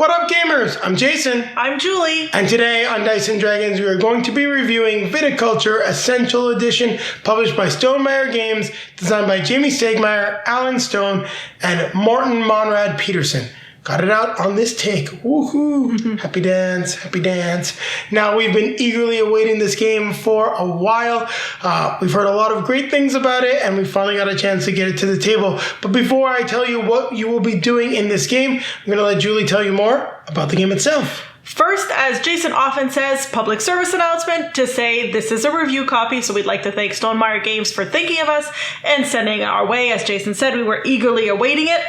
What up, gamers? I'm Jason. I'm Julie. And today on Dice & Dragons, we are going to be reviewing Viticulture Essential Edition, published by Stonemaier Games, designed by Jamey Stegmaier, Alan Stone, and Morten Monrad Pederson. Got it out on this take. Woohoo! Happy dance, happy dance. Now, we've been eagerly awaiting this game for a while. We've heard a lot of great things about it, and we finally got a chance to get it to the table. But before I tell you what you will be doing in this game, I'm going to let Julie tell you more about the game itself. First, as Jason often says, public service announcement to say this is a review copy, so we'd like to thank Stonemaier Games for thinking of us and sending it our way. As Jason said, we were eagerly awaiting it.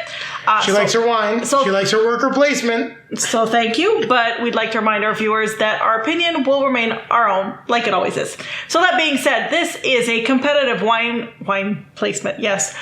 She likes her wine. She likes her worker placement. So thank you, but we'd like to remind our viewers that our opinion will remain our own, like it always is. So that being said, this is a competitive wine placement, yes.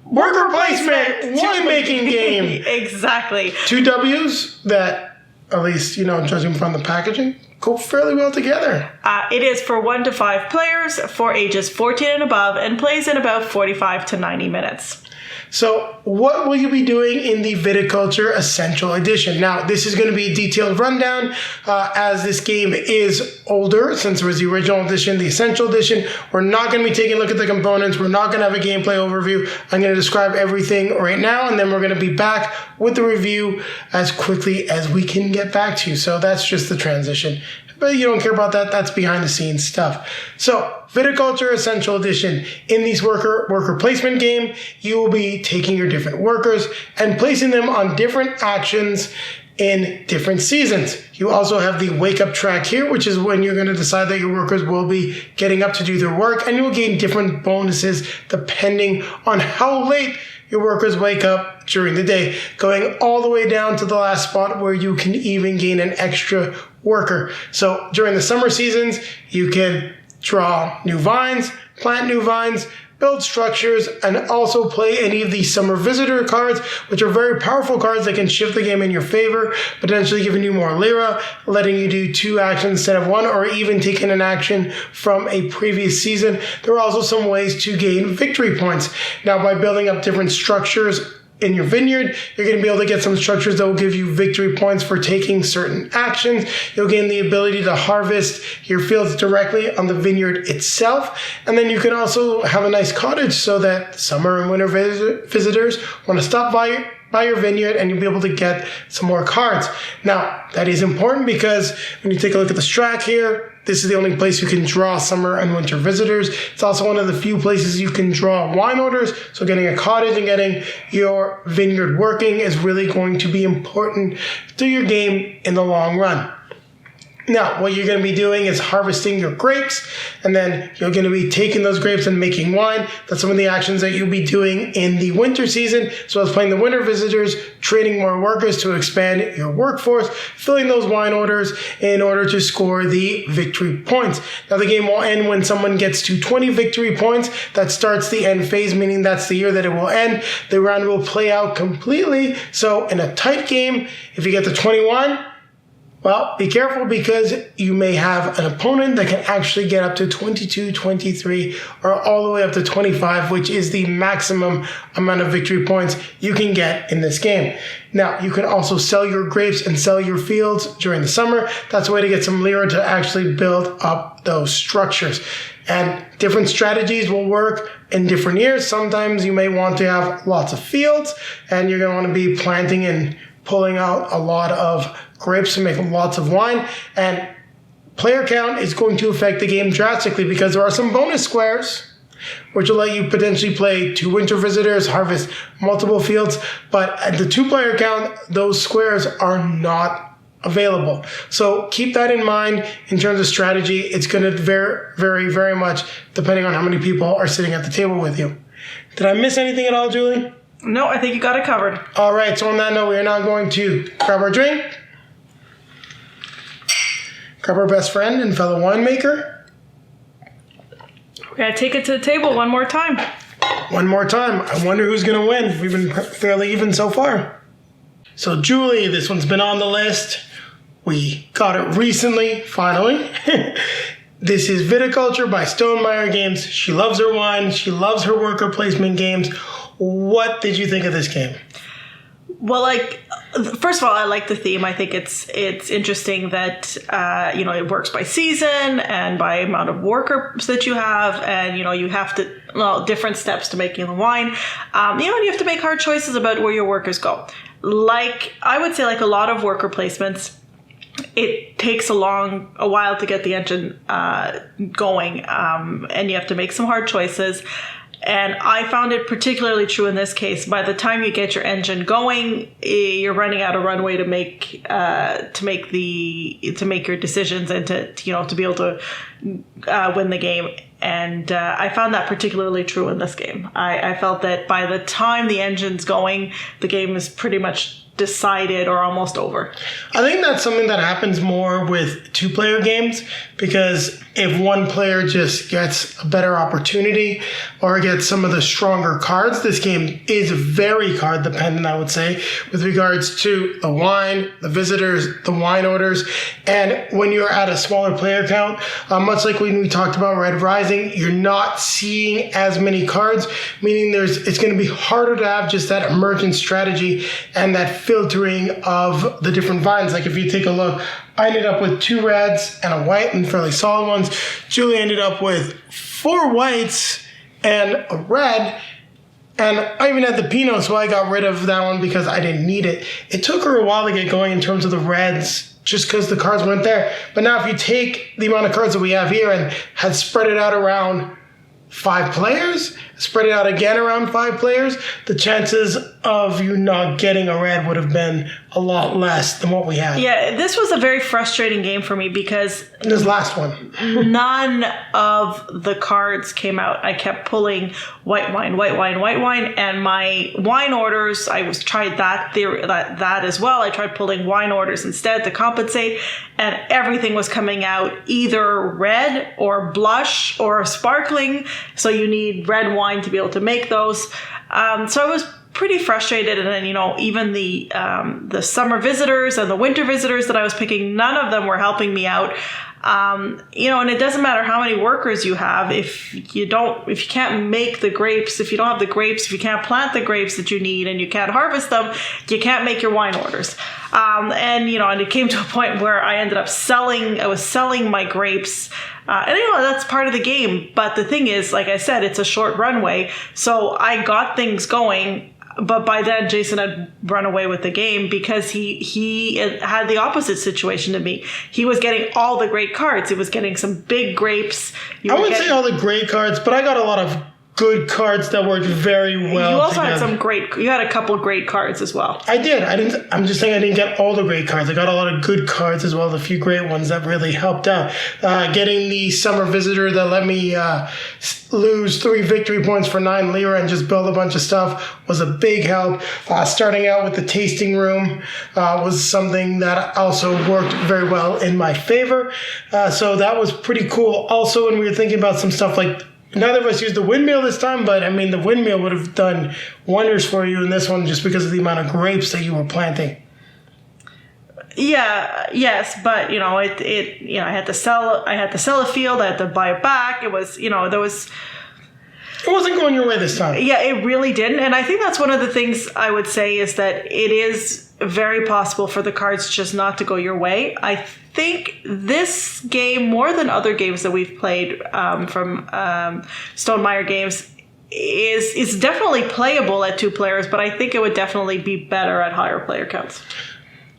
Worker placement, winemaking game. Exactly. 2 W's that, at least, judging from the packaging, go fairly well together. It is for 1 to 5 players for ages 14 and above and plays in about 45 to 90 minutes. So what will you be doing in the Viticulture Essential Edition? Now, this is going to be a detailed rundown as this game is older since it was the original edition, the Essential Edition. We're not going to be taking a look at the components. We're not going to have a gameplay overview. I'm going to describe everything right now, and then we're going to be back with the review as quickly as we can get back to you. So that's just the transition. But you don't care about that. That's behind the scenes stuff. So, Viticulture Essential Edition. In this worker placement game, you will be taking your different workers and placing them on different actions in different seasons. You also have the wake up track here, which is when you're going to decide that your workers will be getting up to do their work, and you will gain different bonuses depending on how late your workers wake up during the day, going all the way down to the last spot where you can even gain an extra worker. So during the summer seasons, you can draw new vines, plant new vines, build structures, and also play any of the summer visitor cards, which are very powerful cards that can shift the game in your favor, potentially giving you more lira, letting you do 2 actions instead of 1, or even taking an action from a previous season. There are also some ways to gain victory points. Now, by building up different structures in your vineyard, you're going to be able to get some structures that will give you victory points for taking certain actions. You'll gain the ability to harvest your fields directly on the vineyard itself. And then you can also have a nice cottage so that summer and winter visitors want to stop by your vineyard, and you'll be able to get some more cards. Now, that is important because when you take a look at the strat here, this is the only place you can draw summer and winter visitors. It's also one of the few places you can draw wine orders. So getting a cottage and getting your vineyard working is really going to be important to your game in the long run. Now, what you're going to be doing is harvesting your grapes, and then you're going to be taking those grapes and making wine. That's some of the actions that you'll be doing in the winter season, as well as playing the winter visitors, training more workers to expand your workforce, filling those wine orders in order to score the victory points. Now, the game will end when someone gets to 20 victory points. That starts the end phase, meaning that's the year that it will end. The round will play out completely. So in a tight game, if you get to 21, well, be careful because you may have an opponent that can actually get up to 22, 23, or all the way up to 25, which is the maximum amount of victory points you can get in this game. Now, you can also sell your grapes and sell your fields during the summer. That's a way to get some lira to actually build up those structures. And different strategies will work in different years. Sometimes you may want to have lots of fields, and you're going to want to be planting and pulling out a lot of grapes to make lots of wine, and player count is going to affect the game drastically because there are some bonus squares which will let you potentially play 2 winter visitors, harvest multiple fields, but at the 2-player count, those squares are not available. So keep that in mind in terms of strategy. It's going to vary very, very much depending on how many people are sitting at the table with you. Did I miss anything at all, Julie? No, I think you got it covered. All right, so on that note, we are now going to grab our drink, grab our best friend and fellow winemaker. We're going to take it to the table one more time. One more time. I wonder who's going to win. We've been fairly even so far. So, Julie, this one's been on the list. We got it recently, finally. This is Viticulture by Stonemaier Games. She loves her wine. She loves her worker placement games. What did you think of this game? Well, like, first of all, I like the theme. I think it's interesting that, it works by season and by amount of workers that you have. And, you have to, different steps to making the wine. And you have to make hard choices about where your workers go. Like, I would say, like a lot of worker placements, it takes a while to get the engine going. And you have to make some hard choices. And I found it particularly true in this case. By the time you get your engine going, you're running out of runway to make your decisions and to be able to win the game. And I found that particularly true in this game. I felt that by the time the engine's going, the game is pretty much decided or almost over. I think that's something that happens more with two-player games, because if one player just gets a better opportunity or gets some of the stronger cards, this game is very card dependent, I would say, with regards to the wine, the visitors, the wine orders. And when you're at a smaller player count, much like when we talked about Red Rising, you're not seeing as many cards, meaning it's going to be harder to have just that emergent strategy and that filtering of the different vines. Like if you take a look, I ended up with 2 reds and a white and fairly solid ones. Julie ended up with 4 whites and a red. And I even had the Pinot, so I got rid of that one because I didn't need it. It took her a while to get going in terms of the reds, just because the cards weren't there. But now if you take the amount of cards that we have here and had spread it out around 5 players, spread it out again around 5 players, the chances of you not getting a red would have been a lot less than what we had. Yeah, this was a very frustrating game for me because this last one, none of the cards came out. I kept pulling white wine, and my wine orders, I tried that as well. I tried pulling wine orders instead to compensate, and everything was coming out either red or blush or sparkling. So you need red wine to be able to make those. So I was pretty frustrated. And then, even the summer visitors and the winter visitors that I was picking, none of them were helping me out. And it doesn't matter how many workers you have, if you can't make the grapes, if you don't have the grapes, if you can't plant the grapes that you need and you can't harvest them, you can't make your wine orders. And it came to a point where I ended up selling my grapes. And that's part of the game. But the thing is, like I said, it's a short runway. So I got things going. But by then, Jason had run away with the game because he had the opposite situation to me. He was getting all the great cards. He was getting some big grapes. I wouldn't say all the great cards, but I got a lot of good cards that worked very well. You also had you had a couple great cards as well. I did. I'm just saying I didn't get all the great cards. I got a lot of good cards as well, a few great ones that really helped out. Getting the summer visitor that let me lose 3 victory points for 9 lira and just build a bunch of stuff was a big help. Starting out with the tasting room was something that also worked very well in my favor. So that was pretty cool. Also, when we were thinking about some stuff like, neither of us used the windmill this time, but I mean, the windmill would have done wonders for you in this one just because of the amount of grapes that you were planting. Yeah, yes, but I had to sell a field, I had to buy it back. It was, it wasn't going your way this time. Yeah, it really didn't. And I think that's one of the things I would say is that it is very possible for the cards just not to go your way. I think this game, more than other games that we've played from Stonemaier Games, is definitely playable at 2 players, but I think it would definitely be better at higher player counts.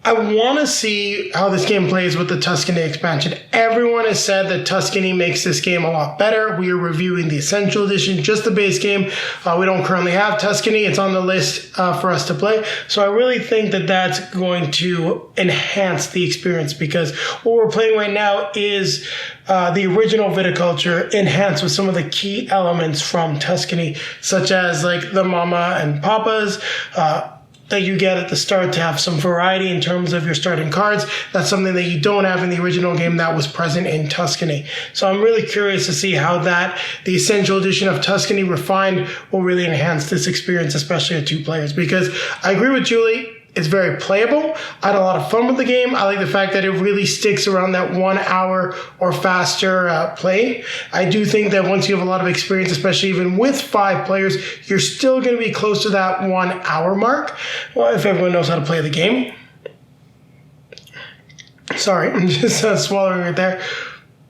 I want to see how this game plays with the Tuscany expansion. Everyone has said that Tuscany makes this game a lot better. We are reviewing the Essential Edition, just the base game. We don't currently have Tuscany. It's on the list for us to play. So I really think that that's going to enhance the experience, because what we're playing right now is the original Viticulture enhanced with some of the key elements from Tuscany, such as like the Mama and Papas, that you get at the start to have some variety in terms of your starting cards. That's something that you don't have in the original game that was present in Tuscany. So I'm really curious to see how the Essential Edition of Tuscany Refined will really enhance this experience, especially at 2 players. Because I agree with Julie, It's very playable. I had a lot of fun with the game. I like the fact that it really sticks around that 1 hour or faster play. I do think that once you have a lot of experience, especially even with 5 players, you're still going to be close to that 1 hour mark. Well, if everyone knows how to play the game. Sorry, I'm just swallowing right there.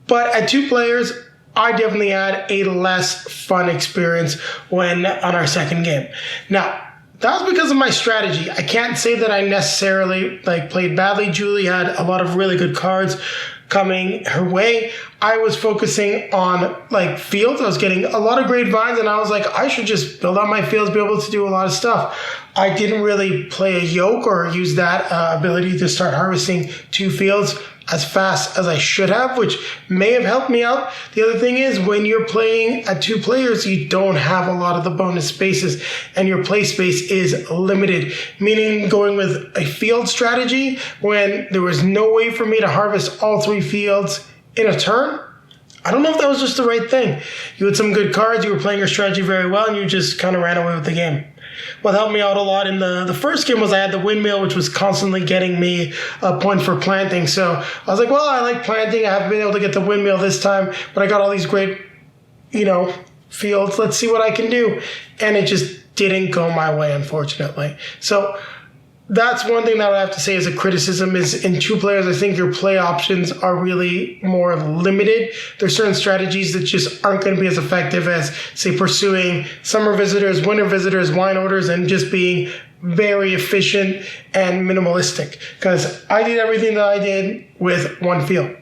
But at 2 players, I definitely had a less fun experience when on our second game. Now, that was because of my strategy. I can't say that I necessarily played badly. Julie had a lot of really good cards coming her way. I was focusing on fields. I was getting a lot of grapevines, and I was like, I should just build out my fields, be able to do a lot of stuff. I didn't really play a yoke or use that ability to start harvesting 2 fields as fast as I should have, which may have helped me out. The other thing is, when you're playing at 2 players, you don't have a lot of the bonus spaces, and your play space is limited, meaning going with a field strategy when there was no way for me to harvest all 3 fields in a turn. I don't know if that was just the right thing. You had some good cards, you were playing your strategy very well, and you just kind of ran away with the game. What helped me out a lot in the first game was I had the windmill, which was constantly getting me a point for planting. So I was like, well, I like planting. I haven't been able to get the windmill this time, but I got all these great, fields. Let's see what I can do. And it just didn't go my way, unfortunately. So that's one thing that I would have to say as a criticism is in 2 players, I think your play options are really more limited. There's certain strategies that just aren't going to be as effective as, say, pursuing summer visitors, winter visitors, wine orders, and just being very efficient and minimalistic. Because I did everything that I did with 1 field.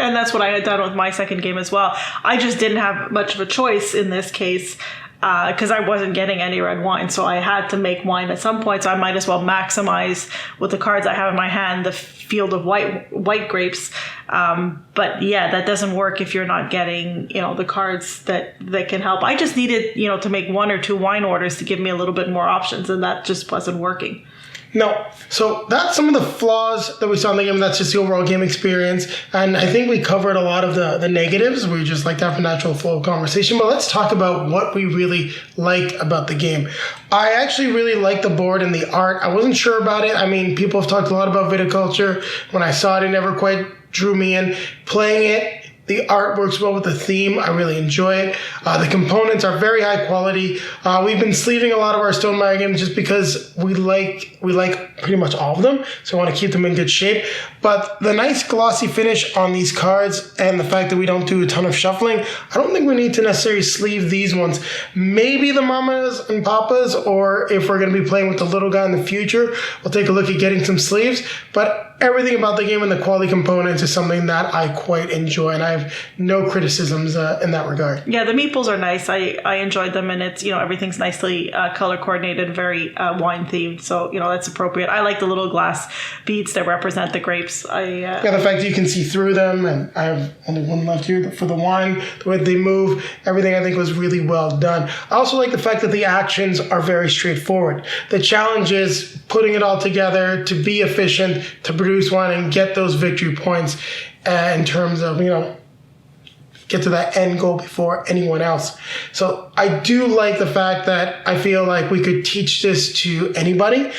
And that's what I had done with my second game as well. I just didn't have much of a choice in this case, because I wasn't getting any red wine, so I had to make wine at some point. So I might as well maximize with the cards I have in my hand the field of white grapes. But yeah, that doesn't work if you're not getting the cards that can help. I just needed to make 1 or 2 wine orders to give me a little bit more options, and that just wasn't working. No. So that's some of the flaws that we saw in the game. That's just the overall game experience. And I think we covered a lot of the negatives. We just like to have a natural flow of conversation. But let's talk about what we really liked about the game. I actually really liked the board and the art. I wasn't sure about it. I mean, people have talked a lot about viticulture. When I saw it, it never quite drew me in. Playing it, the art works well with the theme. I really enjoy it. The components are very high quality. We've been sleeving a lot of our Stonemaier games just because we like pretty much all of them, so I want to keep them in good shape. But the nice glossy finish on these cards and the fact that we don't do a ton of shuffling, I don't think we need to necessarily sleeve these ones. Maybe the mamas and papas, or if we're going to be playing with the little guy in the future, we'll take a look at getting some sleeves. But everything about the game and the quality components is something that I quite enjoy, and I have no criticisms in that regard. Yeah, the meeples are nice. I enjoyed them, and it's everything's nicely color coordinated, very wine themed. So that's appropriate. I like the little glass beads that represent the grapes. Yeah, the fact that you can see through them, and I have only one left here for the wine. The way they move, everything I think was really well done. I also like the fact that the actions are very straightforward. The challenge is putting it all together to be efficient, to produce wine and get those victory points in terms of, get to that end goal before anyone else. So I do like the fact that I feel like we could teach this to anybody.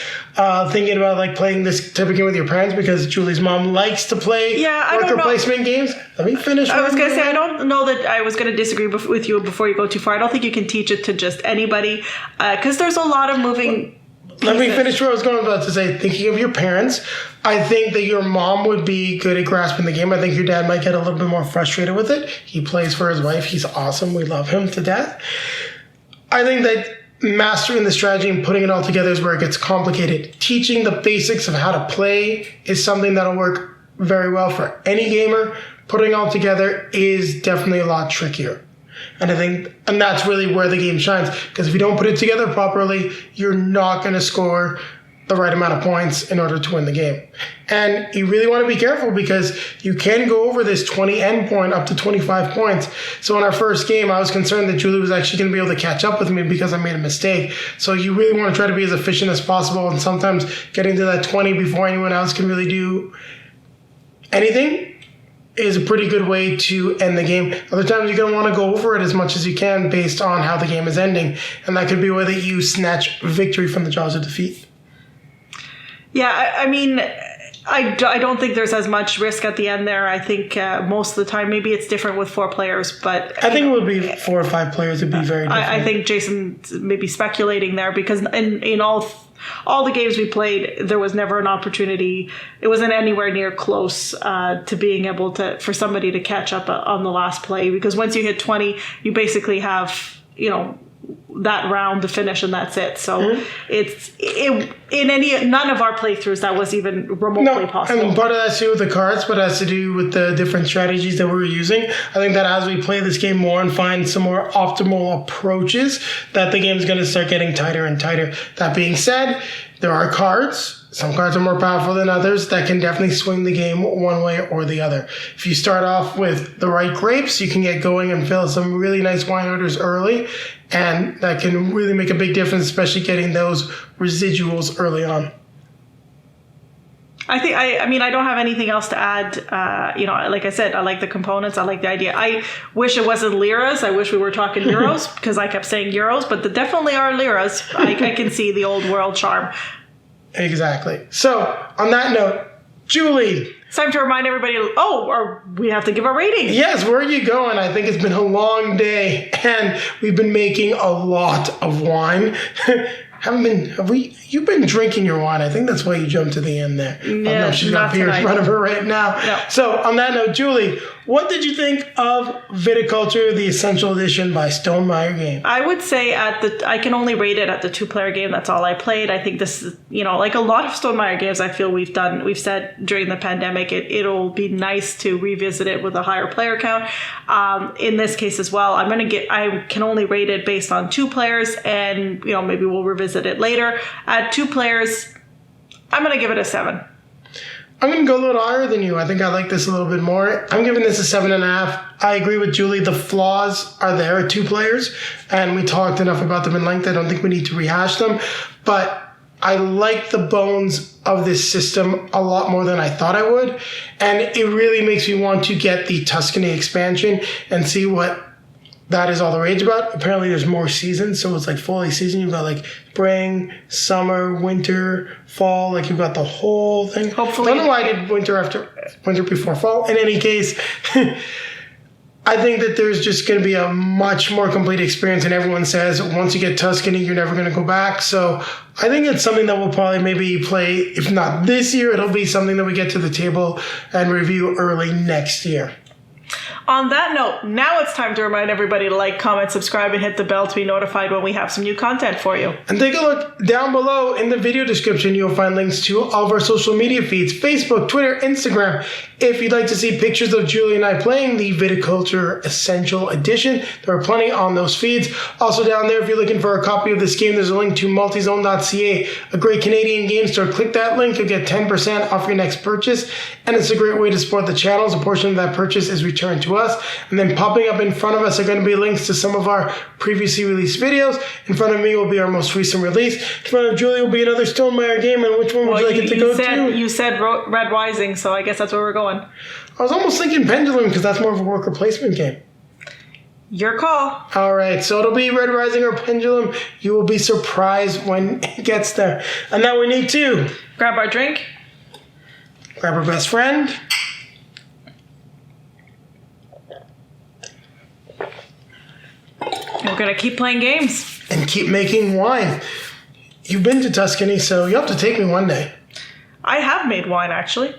Thinking about playing this type of game with your parents, because Julie's mom likes to play worker placement games. Let me finish. I was going to say, I don't know that I was going to disagree with you before you go too far. I don't think you can teach it to just anybody, because there's a lot of moving. Let me finish what I was going about to say. Thinking of your parents, I think that your mom would be good at grasping the game. I think your dad might get a little bit more frustrated with it. He plays for his wife. He's awesome. We love him to death. I think that mastering the strategy and putting it all together is where it gets complicated. Teaching the basics of how to play is something that'll work very well for any gamer. Putting it all together is definitely a lot trickier. And that's really where the game shines. Because if you don't put it together properly, you're not going to score the right amount of points in order to win the game. And you really want to be careful, because you can go over this 20 end point up to 25 points. So in our first game, I was concerned that Julie was actually going to be able to catch up with me because I made a mistake. So you really want to try to be as efficient as possible, and sometimes getting to that 20 before anyone else can really do anything is a pretty good way to end the game. Other times you're going to want to go over it as much as you can based on how the game is ending. And that could be a way that you snatch victory from the jaws of defeat. Yeah, I mean, I don't think there's as much risk at the end there. I think most of the time, maybe it's different with 4 players, but I think it would be 4 or 5 players. It'd be very different. I think Jason's maybe speculating there because in all the games we played, there was never an opportunity. It wasn't anywhere near close to being able for somebody to catch up on the last play, because once you hit 20, you basically have, that round to finish and that's it. So none of our playthroughs that was even remotely possible. And part of that's to do with the cards, but it has to do with the different strategies that we were using. I think that as we play this game more and find some more optimal approaches, that the game's going to start getting tighter and tighter. That being said, there are cards. Some cards are more powerful than others that can definitely swing the game one way or the other. If you start off with the right grapes, you can get going and fill some really nice wine orders early, and that can really make a big difference, especially getting those residuals early on. I mean, I don't have anything else to add. Like I said, I like the components. I like the idea. I wish it wasn't liras. I wish we were talking euros because I kept saying euros, but there definitely are liras. I can see the old world charm. Exactly. So, on that note, Julie. It's time to remind everybody, or we have to give a rating. Yes, where are you going? I think it's been a long day, and we've been making a lot of wine. You've been drinking your wine. I think that's why you jumped to the end there. Yeah, no, she's got beer in front of her right now. No. So, on that note, Julie, what did you think of Viticulture, the Essential Edition by Stonemaier Games? I would say I can only rate it at the 2-player game. That's all I played. I think this is, like a lot of Stonemaier games I feel we've said during the pandemic, it'll be nice to revisit it with a higher player count. In this case as well, I can only rate it based on 2 players, and, maybe we'll revisit it later. At 2 players, I'm going to give it a 7. I'm going to go a little higher than you. I think I like this a little bit more. I'm giving this a 7.5. I agree with Julie. The flaws are there at 2 players, and we talked enough about them in length. I don't think we need to rehash them, but I like the bones of this system a lot more than I thought I would, and it really makes me want to get the Tuscany expansion and see what that is all the rage about. Apparently there's more seasons, so it's like fully season. You've got like spring, summer, winter, fall, like you've got the whole thing. Hopefully. I don't know why I did winter before fall. In any case, I think that there's just going to be a much more complete experience, and everyone says once you get Tuscany, you're never going to go back. So I think it's something that we'll probably maybe play, if not this year, it'll be something that we get to the table and review early next year. On that note, now it's time to remind everybody to like, comment, subscribe, and hit the bell to be notified when we have some new content for you. And take a look down below in the video description. You'll find links to all of our social media feeds, Facebook, Twitter, Instagram. If you'd like to see pictures of Julie and I playing the Viticulture Essential Edition, there are plenty on those feeds. Also down there, if you're looking for a copy of this game, there's a link to multizone.ca, a great Canadian game store. Click that link, you'll get 10% off your next purchase, and it's a great way to support the channels. A portion of that purchase is returned to us. And then popping up in front of us are going to be links to some of our previously released videos. In front of me will be our most recent release. In front of Julie will be another Stonemaier game. And which one would you like it to go to? You said Red Rising, so I guess that's where we're going. I was almost thinking Pendulum because that's more of a worker placement game. Your call. All right, so it'll be Red Rising or Pendulum. You will be surprised when it gets there. And now we need to grab our drink, grab our best friend. We're going to keep playing games. And keep making wine. You've been to Tuscany, so you'll have to take me one day. I have made wine, actually.